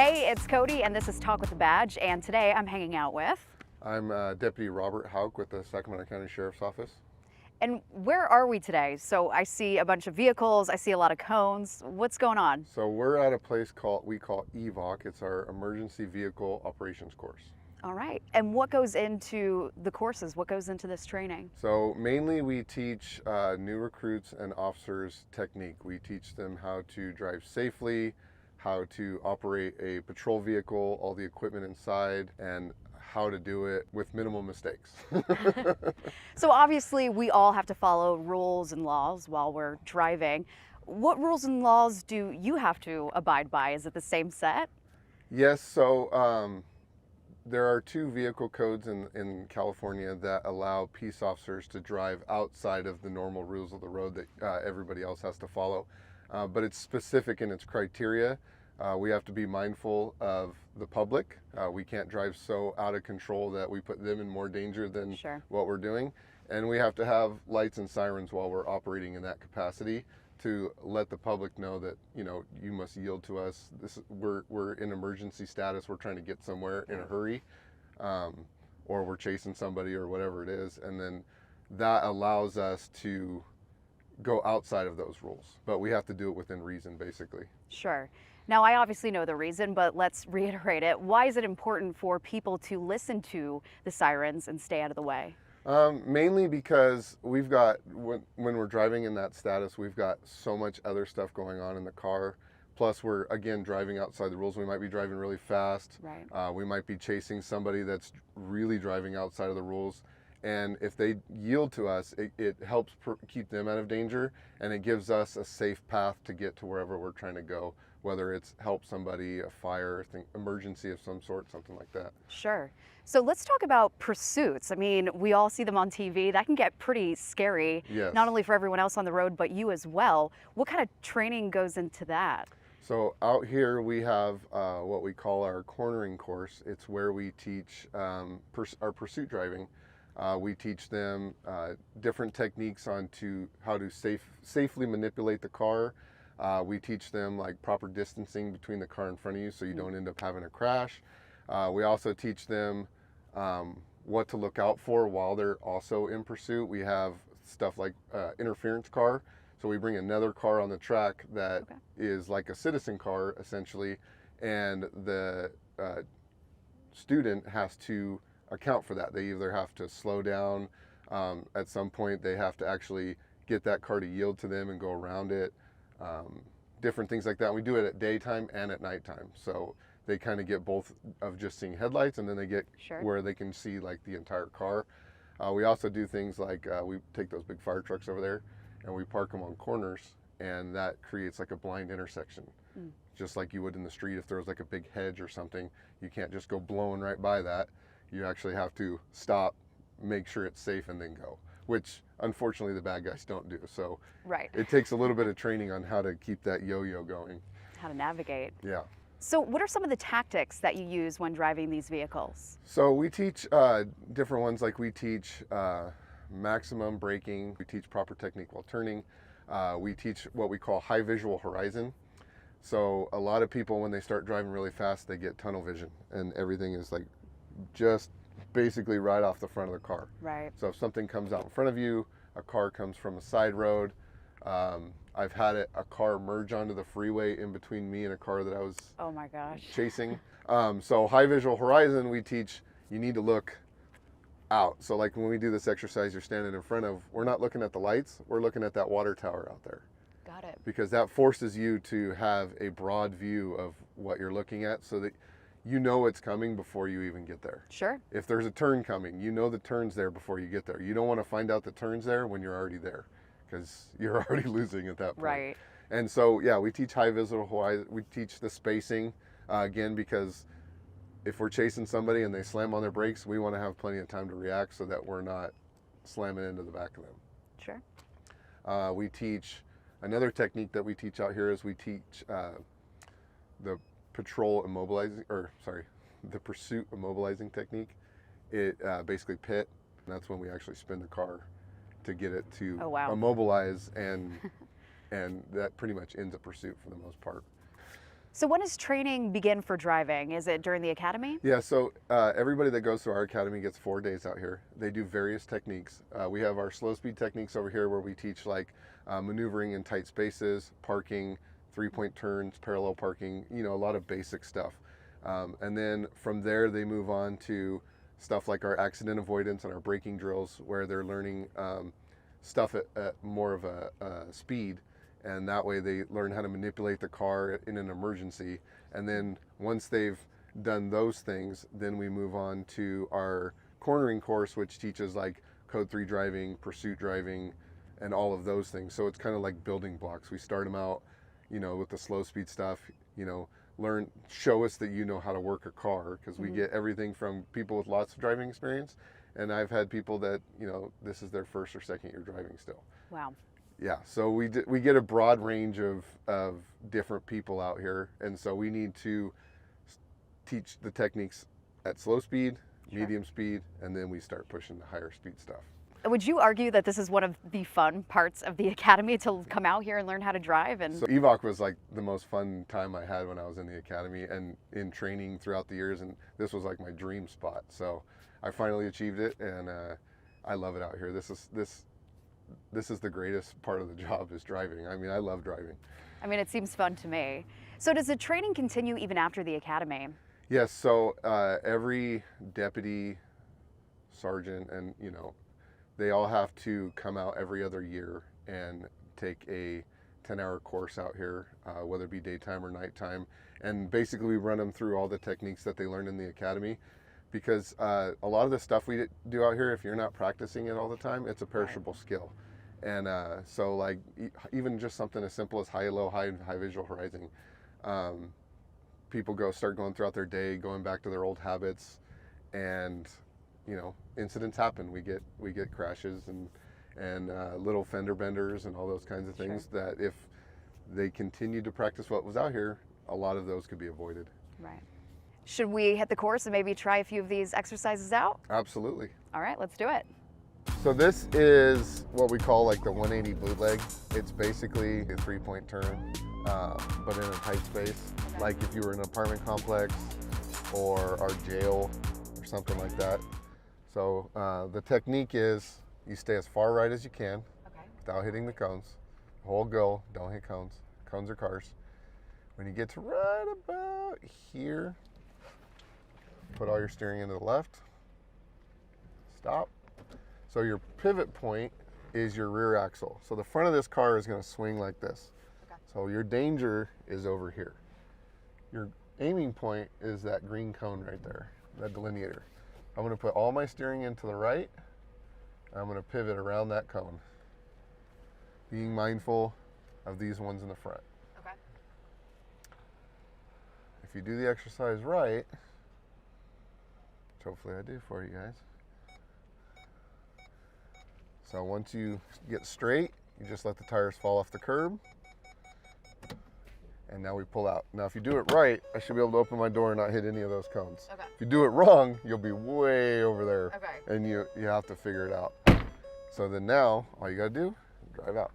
Hey, it's Cody, and this is Talk with a Badge, and today I'm hanging out with... I'm Deputy Robert Hauk with the Sacramento County Sheriff's Office. And where are we today? So I see a bunch of vehicles, I see a lot of cones. What's going on? So we're at a place we call EVOC. It's our Emergency Vehicle Operations course. All right. And what goes into the courses? What goes into this training? So mainly we teach new recruits and officers technique. We teach them how to drive safely, how to operate a patrol vehicle, all the equipment inside, and how to do it with minimal mistakes. So obviously we all have to follow rules and laws while we're driving. What rules and laws do you have to abide by? Is it the same set? Yes, so there are two vehicle codes in California that allow peace officers to drive outside of the normal rules of the road that everybody else has to follow. But it's specific in its criteria. We have to be mindful of the public. We can't drive so out of control that we put them in more danger than what we're doing. And we have to have lights and sirens while we're operating in that capacity to let the public know that, you know, you must yield to us. We're in emergency status. We're trying to get somewhere in a hurry, or we're chasing somebody or whatever it is. And then that allows us to go outside of those rules, but we have to do it within reason, basically. Sure. Now, I obviously know the reason, but let's reiterate it. Why is it important for people to listen to the sirens and stay out of the way? Mainly because we've got, when we're driving in that status, we've got so much other stuff going on in the car. Plus we're, again, driving outside the rules. We might be driving really fast. Right. We might be chasing somebody that's really driving outside of the rules. And if they yield to us, it helps keep them out of danger, and it gives us a safe path to get to wherever we're trying to go, whether it's help somebody, a fire, emergency of some sort, something like that. Sure. So let's talk about pursuits. I mean, we all see them on TV. That can get pretty scary, Yes. Not only for everyone else on the road, but you as well. What kind of training goes into that? So out here we have what we call our cornering course. It's where we teach our pursuit driving. We teach them different techniques on how to safely manipulate the car. We teach them like proper distancing between the car in front of you so you don't end up having a crash. We also teach them what to look out for while they're also in pursuit. We have stuff like interference car. So we bring another car on the track that is like a citizen car essentially, and the student has to account for that. They either have to slow down, at some point they have to actually get that car to yield to them and go around it, different things like that. We do it at daytime and at nighttime, so they kind of get both of just seeing headlights, and then they get where they can see like the entire car. We also do things like we take those big fire trucks over there and we park them on corners, and that creates like a blind intersection. Just like you would in the street. If there was like a big hedge or something, you can't just go blowing right by that. You actually have to stop, make sure it's safe, and then go, which unfortunately the bad guys don't do. So it takes a little bit of training on how to keep that yo-yo going. How to navigate. Yeah. So what are some of the tactics that you use when driving these vehicles? So we teach different ones. Like we teach maximum braking. We teach proper technique while turning. We teach what we call high visual horizon. So a lot of people, when they start driving really fast, they get tunnel vision, and everything is like just basically right off the front of the car. Right. So if something comes out in front of you, a car comes from a side road. I've had a car merge onto the freeway in between me and a car that I was chasing. So high visual horizon, we teach you need to look out. So like when we do this exercise you're standing in front of, we're not looking at the lights, we're looking at that water tower out there. Got it. Because that forces you to have a broad view of what you're looking at, so that you know it's coming before you even get there. Sure. If there's a turn coming, you know the turn's there before you get there. You don't want to find out the turn's there when you're already there, because you're already losing at that point. Right. And so, yeah, we teach high visual horizon. We teach the spacing, again, because if we're chasing somebody and they slam on their brakes, we want to have plenty of time to react so that we're not slamming into the back of them. Sure. We teach, another technique that we teach out here is we teach the patrol immobilizing, the pursuit immobilizing technique. It basically pit, and that's when we actually spin the car to get it to immobilize, and that pretty much ends a pursuit for the most part. So when does training begin for driving? Is it during the academy? Yeah, so everybody that goes to our academy gets 4 days out here. They do various techniques. We have our slow speed techniques over here where we teach like maneuvering in tight spaces, parking, 3-point turns, parallel parking, you know, a lot of basic stuff. And then from there they move on to stuff like our accident avoidance and our braking drills where they're learning stuff at more of a speed. And that way they learn how to manipulate the car in an emergency. And then once they've done those things, then we move on to our cornering course, which teaches like code 3 driving, pursuit driving, and all of those things. So it's kind of like building blocks. We start them out, you know, with the slow speed stuff, you know, show us that you know how to work a car, because we get everything from people with lots of driving experience. And I've had people that, you know, this is their first or second year driving still. Wow. Yeah, so we get a broad range of different people out here, and so we need to teach the techniques at slow speed, medium speed, and then we start pushing the higher speed stuff. Would you argue that this is one of the fun parts of the academy, to come out here and learn how to drive? And so EVOC was like the most fun time I had when I was in the academy and in training throughout the years, and this was like my dream spot. So I finally achieved it, and I love it out here. This is the greatest part of the job, is driving. I mean, I love driving. I mean, it seems fun to me. So does the training continue even after the academy? Yes, so every deputy, sergeant, and, you know, they all have to come out every other year and take a 10-hour course out here, whether it be daytime or nighttime. And basically we run them through all the techniques that they learned in the academy. Because a lot of the stuff we do out here, if you're not practicing it all the time, it's a perishable skill. And so like even just something as simple as high-low, high visual horizon, people start going throughout their day, going back to their old habits, and you know, incidents happen. We get crashes and little fender benders and all those kinds of things that if they continue to practice what was out here, a lot of those could be avoided. Right. Should we hit the course and maybe try a few of these exercises out? Absolutely. All right, let's do it. So this is what we call like the 180 bootleg. It's basically a 3-point turn, but in a tight space. Okay. Like if you were in an apartment complex or our jail or something like that. So the technique is you stay as far right as you can without hitting the cones. Hold go, don't hit cones. Cones are cars. When you get to right about here, put all your steering into the left, stop. So your pivot point is your rear axle. So the front of this car is going to swing like this. Okay. So your danger is over here. Your aiming point is that green cone right there, that delineator. I'm going to put all my steering into the right. I'm going to pivot around that cone, being mindful of these ones in the front. Okay. If you do the exercise right, which hopefully I do for you guys. So once you get straight, you just let the tires fall off the curb. And now we pull out. Now if you do it right, I should be able to open my door and not hit any of those cones. Okay. If you do it wrong, you'll be way over there. Okay. And you have to figure it out. So then now, all you gotta do, drive out.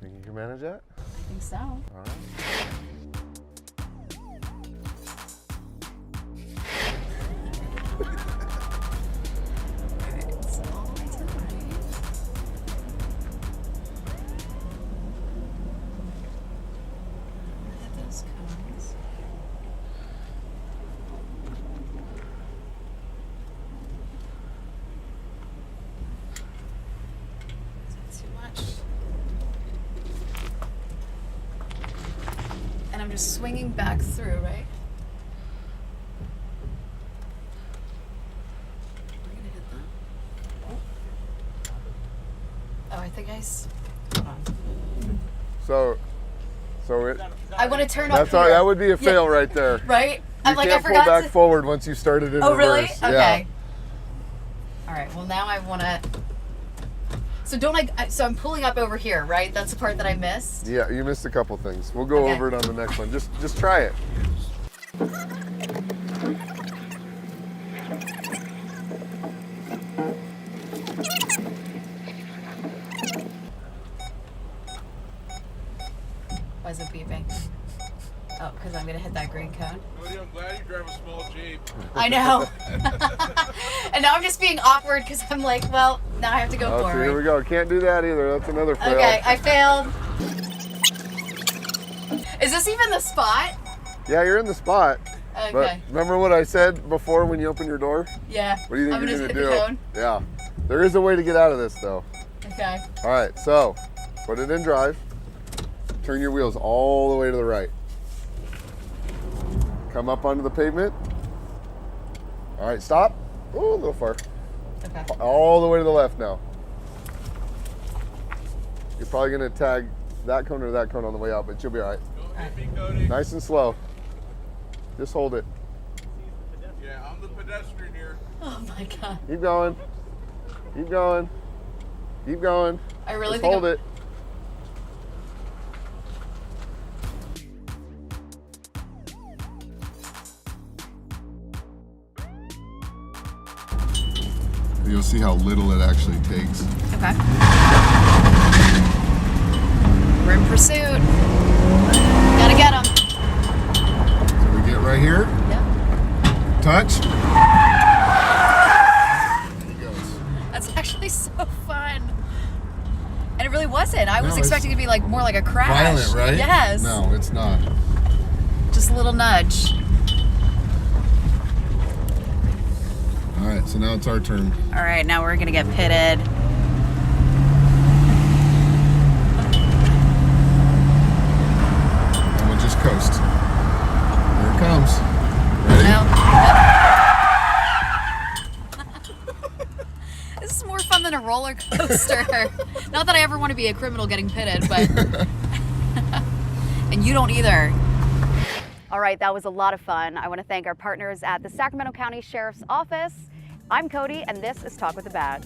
Think you can manage that? I think so. All right. And I'm just swinging back through, right? We're gonna hit that. Oh, I think hold on. So it. I want to turn up That's here. all. That would be a fail right there. Right? You can't pull back forward once you started in reverse. Oh, really? reverse. Okay. Yeah. All right. Well, now I want to. So so I'm pulling up over here, right? That's the part that I missed. Yeah, you missed a couple things. We'll go over it on the next one. Just try it. Why is it beeping? Oh, because I'm going to hit that green cone. Cody, I'm glad you drive a small Jeep. I know. And now I'm just being awkward because I'm like, well, now I have to go Oh, so forward. here we go. Can't do that either. That's another fail. Okay, I failed. Is this even the spot? Yeah, you're in the spot. Okay. But remember what I said before when you open your door? Yeah. What do you think I'm you're gonna going to hit do? the cone. Yeah. There is a way to get out of this, though. Okay. All right, so put it in drive. Turn your wheels all the way to the right. Come up onto the pavement. All right, stop. Oh, a little far. Okay. All the way to the left now. You're probably going to tag that cone or that cone on the way out, but you'll be all right. Don't hit me, Cody. Nice and slow. Just hold it. Yeah, I'm the pedestrian here. Oh my God. Keep going. Keep going. Keep going. I really Just think hold it. You'll see how little it actually takes. Okay. We're in pursuit. Gotta get him. So we get right here. Yeah. Touch. There he goes. That's actually so fun. And it really wasn't. I was No, expecting it to be like more like a crash. Violent, right? Yes. No, it's not. Just a little nudge. All right, so now it's our turn. All right, now we're gonna get pitted. And we'll just coast. Here it comes. Ready? This is more fun than a roller coaster. Not that I ever want to be a criminal getting pitted, but and you don't either. All right, that was a lot of fun. I want to thank our partners at the Sacramento County Sheriff's Office. I'm Cody, and this is Talk with a Badge.